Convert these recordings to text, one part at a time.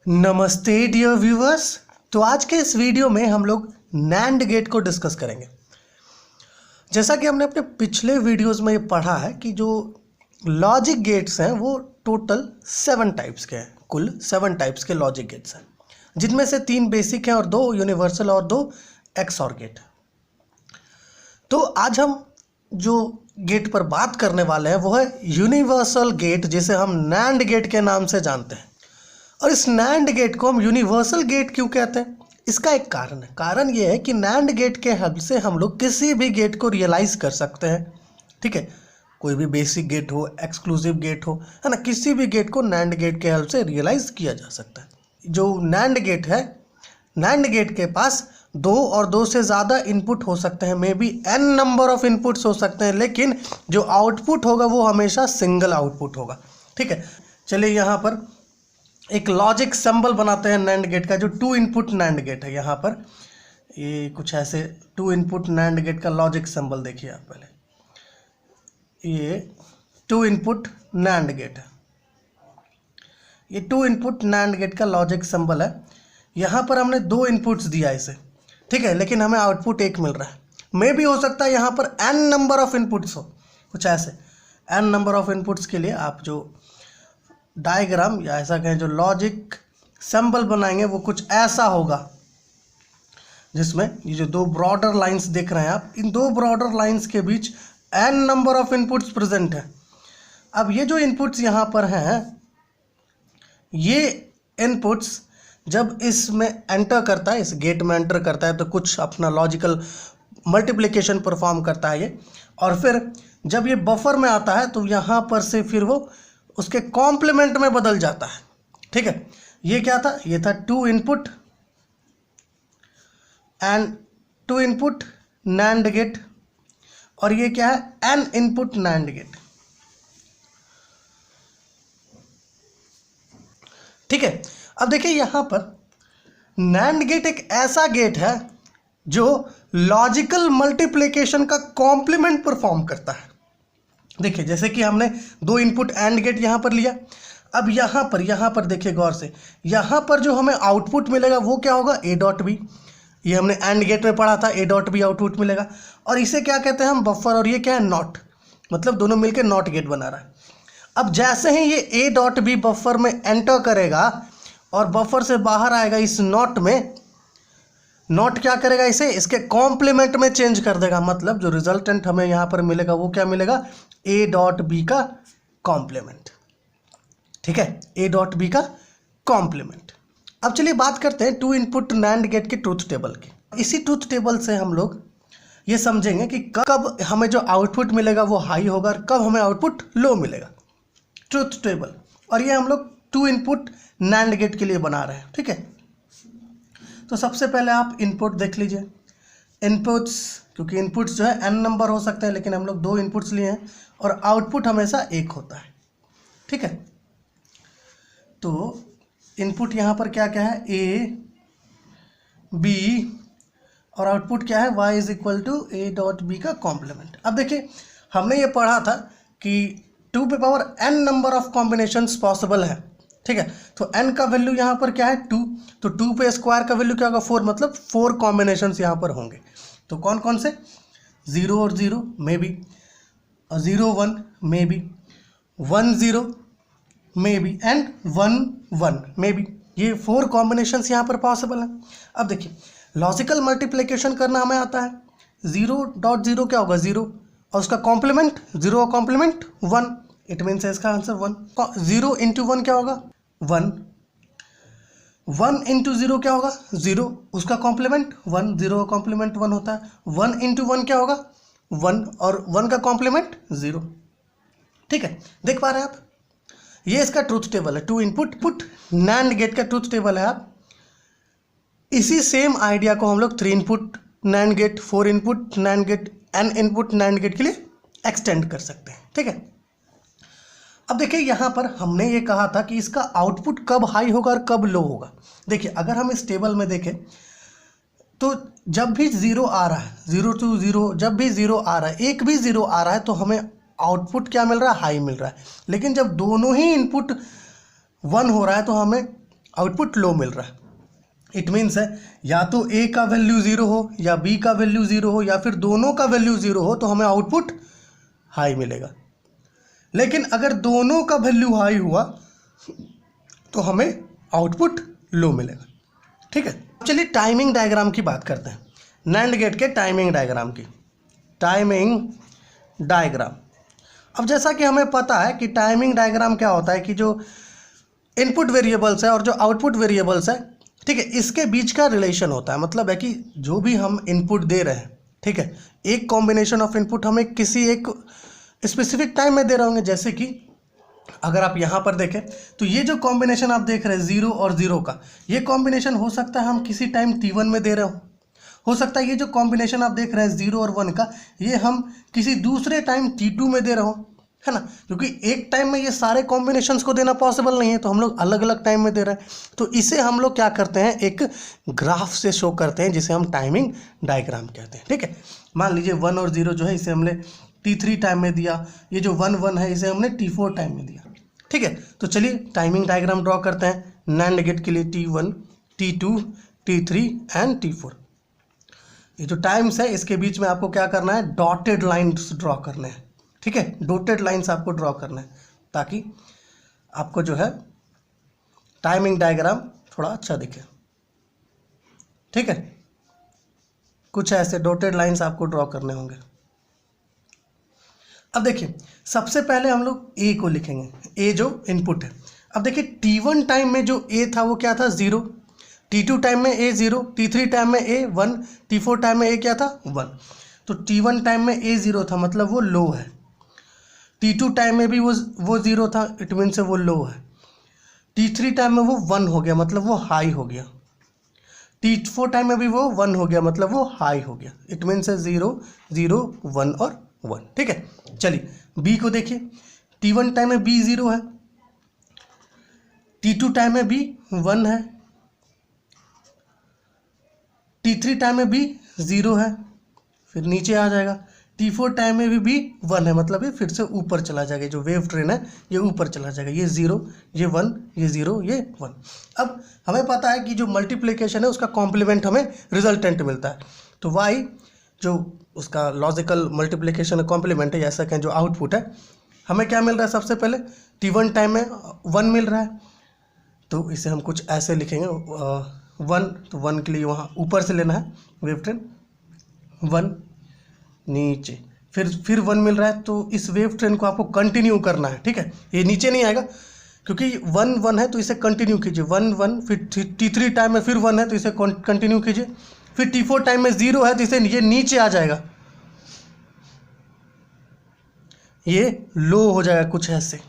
नमस्ते dear viewers. तो आज के इस वीडियो में हम लोग नैंड गेट को डिस्कस करेंगे। जैसा कि हमने अपने पिछले वीडियोस में ये पढ़ा है कि जो लॉजिक गेट्स हैं वो टोटल 7 टाइप्स के हैं। कुल 7 टाइप्स के लॉजिक गेट्स हैं, जिनमें से 3 बेसिक हैं और 2 यूनिवर्सल और 2 एक्सऑर गेट। तो आज हम जो गेट पर बात करने वाले हैं वो है यूनिवर्सल गेट, जिसे हम नैंड गेट के नाम से जानते हैं। और इस नैंड गेट को हम यूनिवर्सल गेट क्यों कहते हैं, इसका एक कारण है। कारण ये है कि नैंड गेट के हेल्प से हम लोग किसी भी गेट को रियलाइज़ कर सकते हैं। ठीक है, कोई भी बेसिक गेट हो, एक्सक्लूसिव गेट हो, है ना, किसी भी गेट को नैंड गेट के हेल्प से रियलाइज़ किया जा सकता है। जो नैंड गेट है, नैंड गेट के पास 2 और 2 से ज़्यादा इनपुट हो सकते हैं, may be n number of inputs हो सकते हैं, लेकिन जो आउटपुट होगा वो हमेशा सिंगल आउटपुट होगा। ठीक है, चलिए यहाँ पर एक लॉजिक सिंबल बनाते हैं नैंड गेट का, जो 2 इनपुट नैंड गेट है। यहाँ पर ये कुछ ऐसे 2 इनपुट नैंड गेट का लॉजिक सिंबल देखिए आप पहले। ये 2 इनपुट नैंड गेट है, ये 2 इनपुट नैंड गेट का लॉजिक सिंबल है। यहाँ पर हमने 2 इनपुट्स दिया इसे, ठीक है, लेकिन हमें आउटपुट 1 मिल रहा है। मे भी हो सकता है यहाँ पर n नंबर ऑफ इनपुट्स हो, कुछ ऐसे n नंबर ऑफ इनपुट्स के लिए आप जो डायग्राम या ऐसा कहें जो लॉजिक सिंबल बनाएंगे वो कुछ ऐसा होगा, जिसमें ये जो 2 ब्रॉडर लाइंस देख रहे हैं आप, इन 2 ब्रॉडर लाइंस के बीच n number of inputs present है। अब ये जो इनपुट्स यहाँ पर हैं, ये इनपुट्स जब इसमें एंटर करता है, इस गेट में एंटर करता है, तो कुछ अपना लॉजिकल मल्टीप्लिकेशन परफॉर्म करता है ये, और फिर जब ये बफर में आता है तो यहाँ पर से फिर वो उसके कॉम्प्लीमेंट में बदल जाता है। ठीक है, ये क्या था, ये था 2 input and 2 input NAND gate, और ये क्या है, n इनपुट नैंड गेट। ठीक है, अब देखिए यहाँ पर नैंड गेट एक ऐसा गेट है जो लॉजिकल मल्टीप्लिकेशन का कॉम्प्लीमेंट परफॉर्म करता है। देखिए, जैसे कि हमने 2 इनपुट एंड गेट यहाँ पर लिया। अब यहाँ पर देखिए गौर से, यहाँ पर जो हमें आउटपुट मिलेगा वो क्या होगा, a डॉट बी। ये हमने एंड गेट में पढ़ा था, a डॉट बी आउटपुट मिलेगा। और इसे क्या कहते हैं हम, बफर, और ये क्या है, नॉट, मतलब दोनों मिलकर नॉट गेट बना रहा है। अब जैसे ही ये a डॉट बी बफर में एंटर करेगा और बफर से बाहर आएगा, इस नॉट में, नॉट क्या करेगा, इसे इसके कॉम्प्लीमेंट में चेंज कर देगा। मतलब जो रिजल्टेंट हमें यहाँ पर मिलेगा वो क्या मिलेगा, a डॉट बी का कॉम्प्लीमेंट। ठीक है, a डॉट बी का कॉम्प्लीमेंट। अब चलिए बात करते हैं 2 इनपुट नैंड गेट के ट्रूथ टेबल की। इसी ट्रूथ टेबल से हम लोग ये समझेंगे कि कब हमें जो आउटपुट मिलेगा वो हाई होगा और कब हमें आउटपुट लो मिलेगा, ट्रूथ टेबल। और ये हम लोग 2 इनपुट नैंड गेट के लिए बना रहे हैं। ठीक है, तो सबसे पहले आप इनपुट देख लीजिए। इनपुट्स, क्योंकि इनपुट्स जो है n नंबर हो सकते हैं, लेकिन हम लोग 2 इनपुट्स लिए हैं और आउटपुट हमेशा 1 होता है। ठीक है, तो इनपुट यहाँ पर क्या क्या है, a b, और आउटपुट क्या है, y is equal to a dot B का कॉम्प्लीमेंट। अब देखिए, हमने ये पढ़ा था कि 2 पे power n number of combinations possible है। ठीक है, तो n का वैल्यू यहाँ पर क्या है, 2, तो 2 पे स्क्वायर का वैल्यू क्या होगा, 4, मतलब 4 कॉम्बिनेशंस यहाँ पर होंगे। तो कौन कौन से, 0 और 0 may be, 0 1 may be, 1 0 may be, and 1 1 may be. ये 4 कॉम्बिनेशंस यहाँ पर पॉसिबल हैं। अब देखिए, लॉजिकल मल्टीप्लिकेशन करना हमें आता है। 0 डॉट 0 क्या होगा, 0, और उसका कॉम्प्लीमेंट, 0 का कॉम्प्लीमेंट 1, इट मीन्स इसका आंसर 1। 0 इंटू 1 क्या होगा, 1। 1 इंटू 0 क्या होगा, 0, उसका कॉम्प्लीमेंट 1, 0 का कॉम्प्लीमेंट 1 होता है। 1 इंटू 1 क्या होगा, 1, और 1 का कॉम्प्लीमेंट 0। ठीक है, देख पा रहे हैं आप, ये इसका ट्रूथ टेबल है। 2 इनपुट नैंड गेट का ट्रूथ टेबल है। आप इसी सेम आइडिया को हम लोग 3 input NAND gate, 4 input NAND gate, n input NAND gate के लिए एक्सटेंड कर सकते हैं। ठीक है, अब देखिए यहाँ पर हमने ये कहा था कि इसका आउटपुट कब हाई होगा और कब लो होगा। देखिए, अगर हम इस टेबल में देखें तो जब भी 0 आ रहा है, 0 to 0, जब भी 0 आ रहा है, एक भी 0 आ रहा है, तो हमें आउटपुट क्या मिल रहा है, हाई मिल रहा है। लेकिन जब दोनों ही इनपुट 1 हो रहा है तो हमें आउटपुट लो मिल रहा है। इट मीन्स है या तो ए का वैल्यू 0 हो या बी का वैल्यू 0 हो या फिर दोनों का वैल्यू 0 हो तो हमें आउटपुट हाई मिलेगा। लेकिन अगर दोनों का वैल्यू हाई हुआ तो हमें आउटपुट लो मिलेगा। ठीक है, चलिए टाइमिंग डायग्राम की बात करते हैं, नैंड गेट के टाइमिंग डायग्राम की। टाइमिंग डायग्राम, अब जैसा कि हमें पता है कि टाइमिंग डायग्राम क्या होता है कि जो इनपुट वेरिएबल्स है और जो आउटपुट वेरिएबल्स है, ठीक है, इसके बीच का रिलेशन होता है। मतलब है कि जो भी हम इनपुट दे रहे हैं, ठीक है, एक कॉम्बिनेशन ऑफ इनपुट हमें किसी एक स्पेसिफिक टाइम में दे रहे होंगे। जैसे कि अगर आप यहाँ पर देखें तो ये जो कॉम्बिनेशन आप देख रहे हैं 0 और 0 का, ये कॉम्बिनेशन हो सकता है हम किसी टाइम t1 में दे रहे हो सकता है ये जो कॉम्बिनेशन आप देख रहे हैं 0 और 1 का, ये हम किसी दूसरे टाइम t2 में दे रहे हो, है ना, क्योंकि एक टाइम में ये सारे कॉम्बिनेशंस को देना पॉसिबल नहीं है, तो हम लोग अलग अलग टाइम में दे रहे हैं। तो इसे हम लोग क्या करते हैं, एक ग्राफ से शो करते हैं, जिसे हम टाइमिंग डायग्राम कहते हैं। ठीक है, मान लीजिए 1 और 0 जो है इसे हमने t3 टाइम में दिया, ये जो 1 1 है इसे हमने t4 टाइम में दिया। ठीक है, तो चलिए टाइमिंग डायग्राम ड्रॉ करते हैं नैंड गेट के लिए, t1 t2 t3 and t4। ये जो टाइम्स है इसके बीच में आपको क्या करना है, डॉटेड लाइन्स ड्रॉ करने हैं। ठीक है, डॉटेड लाइन्स आपको ड्रॉ करना है ताकि आपको जो है टाइमिंग डायग्राम थोड़ा अच्छा दिखे। ठीक है, कुछ ऐसे डॉटेड लाइन्स आपको ड्रॉ करने होंगे। अब देखिए सबसे पहले हम लोग ए को लिखेंगे, ए जो इनपुट है। अब देखिए t1 टाइम में जो ए था वो क्या था, 0, t2 टाइम में ए 0, t3 टाइम में ए 1, t4 टाइम में ए क्या था, 1। तो t1 टाइम में ए 0 था, मतलब वो लो है। t2 टाइम में भी वो 0 था, इट मीन से वो लो है। t3 टाइम में वो 1 हो गया, मतलब वो हाई हो गया। t4 टाइम में भी वो 1 हो गया, मतलब वो हाई हो गया। इट मीन से 0 0 1 और 1। ठीक है, चलिए b को देखिए, t1 टाइम में b 0 है, t2 टाइम में b 1 है, t3 टाइम में b 0 है, फिर नीचे आ जाएगा। t4 टाइम में भी 1 है, मतलब ये फिर से ऊपर चला जाएगा, जो वेव ट्रेन है ये ऊपर चला जाएगा। ये 0 ये 1 ये 0 ये 1। अब हमें पता है कि जो मल्टीप्लिकेशन है उसका कॉम्प्लीमेंट हमें रिजल्टेंट मिलता है। तो y जो उसका लॉजिकल मल्टीप्लिकेशन कॉम्प्लीमेंट है, ऐसा कहें जो आउटपुट है, हमें क्या मिल रहा है, सबसे पहले t1 टाइम में 1 मिल रहा है, तो इसे हम कुछ ऐसे लिखेंगे 1, तो 1 के लिए वहाँ ऊपर से लेना है वेव ट्रेन, 1 नीचे, फिर 1 मिल रहा है, तो इस वेव ट्रेन को आपको कंटिन्यू करना है। ठीक है, ये नीचे नहीं आएगा क्योंकि 1 1 है, तो इसे कंटिन्यू कीजिए, 1 1, फिर t3 टाइम में फिर 1 है तो इसे कंटिन्यू कीजिए, फिर t4 टाइम में 0 है तो इसे ये नीचे आ जाएगा, ये लो हो जाएगा कुछ ऐसे,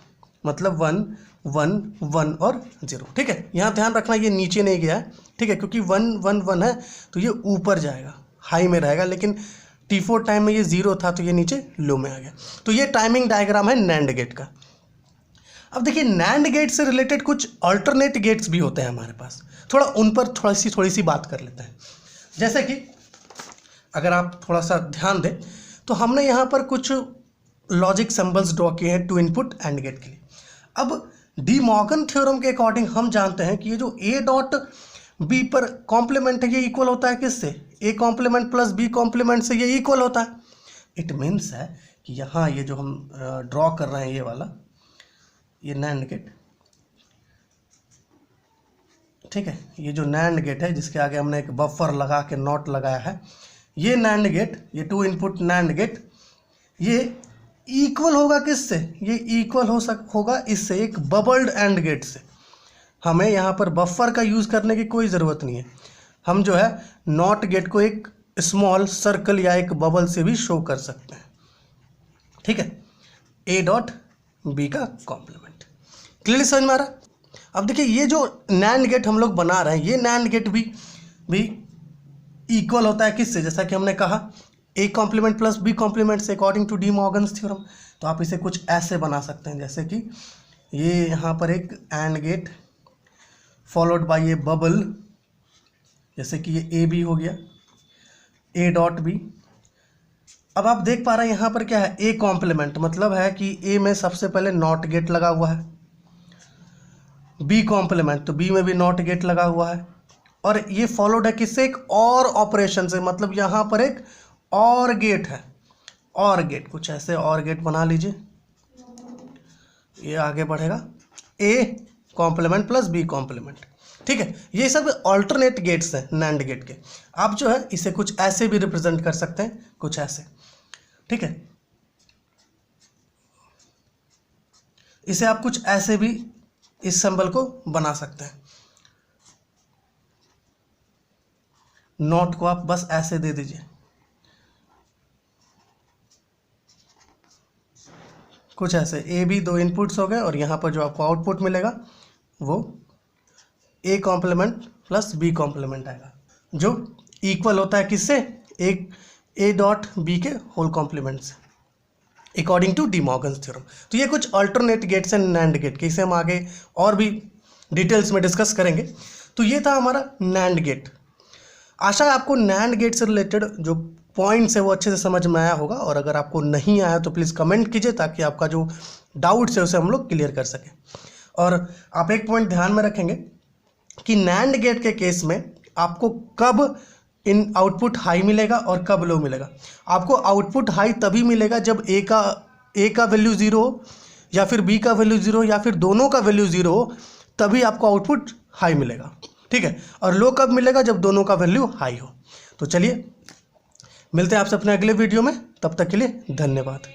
मतलब 1 1 1 और 0। ठीक है, यहाँ ध्यान रखना ये नीचे नहीं गया है। ठीक है, क्योंकि 1 1 1 है तो ये ऊपर जाएगा, हाई में रहेगा, लेकिन t4 टाइम में ये 0 था तो ये नीचे लो में आ गया। तो ये टाइमिंग डायग्राम है नैंड गेट का। अब देखिए नैंड गेट से रिलेटेड कुछ अल्टरनेट गेट्स भी होते हैं हमारे पास, थोड़ा उन पर थोड़ी सी बात कर लेते हैं। जैसे कि अगर आप थोड़ा सा ध्यान दें तो हमने यहाँ पर कुछ लॉजिक सिंबल्स ड्रॉ किए हैं टू इनपुट एंड गेट के लिए। अब डी मॉर्गन थ्योरम के अकॉर्डिंग हम जानते हैं कि ये जो ए डॉट बी पर कॉम्प्लीमेंट है ये इक्वल होता है किससे, A complement plus B complement से ये इक्वल होता है। इट मीन्स है कि यहाँ ये जो हम ड्रॉ कर रहे हैं ये वाला, ये नैंड गेट, ठीक है, ये जो नैंड गेट है जिसके आगे हमने एक बफर लगा के नॉट लगाया है, ये नैंड गेट, ये टू इनपुट नैंड गेट, ये इक्वल होगा किससे, ये इक्वल होगा इससे, एक बबल्ड एंड गेट से। हमें यहाँ पर बफर का यूज़ करने की कोई ज़रूरत नहीं है, हम जो है नॉट गेट को एक स्मॉल सर्कल या एक बबल से भी शो कर सकते हैं। ठीक है, ए डॉट बी का कॉम्प्लीमेंट क्लियरली समझ में आ रहा है। अब देखिए ये जो नैंड गेट हम लोग बना रहे हैं, ये नैंड गेट भी इक्वल होता है किससे, जैसा कि हमने कहा A complement plus B complement से according to De Morgan's theorem. तो आप इसे कुछ ऐसे बना सकते हैं, जैसे कि ये यहाँ पर एक एंड गेट फॉलोड बाय ये बबल, जैसे कि ये ए बी हो गया, ए डॉट बी। अब आप देख पा रहे हैं यहाँ पर क्या है, ए कॉम्प्लीमेंट, मतलब है कि ए में सबसे पहले नॉट गेट लगा हुआ है, बी कॉम्प्लीमेंट, तो बी में भी नॉट गेट लगा हुआ है और ये फॉलोड है किससे, एक और ऑपरेशन से, मतलब यहाँ पर एक और गेट है, और गेट कुछ ऐसे और गेट बना लीजिए, ये आगे बढ़ेगा A complement plus B complement. ठीक है, ये सब ऑल्टरनेट गेट्स हैं नैंड गेट के। आप जो है इसे कुछ ऐसे भी रिप्रेजेंट कर सकते हैं, कुछ ऐसे। ठीक है, इसे आप कुछ ऐसे भी इस सिंबल को बना सकते हैं। नॉट को आप बस ऐसे दे दीजिए, कुछ ऐसे। ए बी दो इनपुट्स हो गए और यहाँ पर जो आपको आउटपुट मिलेगा वो A complement plus B complement आएगा, जो इक्वल होता है किससे, एक ए डॉट बी के होल कॉम्प्लीमेंट से, according to De Morgan's theorem. तो ये कुछ अल्टरनेट गेट्स हैं नैंड गेट के, इसे हम आगे और भी डिटेल्स में डिस्कस करेंगे। तो ये था हमारा नैंड गेट। आशा है आपको नैंड गेट से रिलेटेड जो पॉइंट्स है वो अच्छे से समझ में आया होगा, और अगर आपको नहीं आया तो प्लीज़ कमेंट कीजिए ताकि आपका जो डाउट्स है उसे हम लोग क्लियर कर सकें। और आप एक पॉइंट ध्यान में रखेंगे कि नैंड गेट के केस में आपको कब इन आउटपुट हाई मिलेगा और कब लो मिलेगा। आपको आउटपुट हाई तभी मिलेगा जब ए का वैल्यू 0 हो, या फिर बी का वैल्यू 0 हो, या फिर दोनों का वैल्यू 0 हो, तभी आपको आउटपुट हाई मिलेगा। ठीक है, और लो कब मिलेगा, जब दोनों का वैल्यू हाई हो। तो चलिए मिलते हैं आपसे अपने अगले वीडियो में, तब तक के लिए धन्यवाद।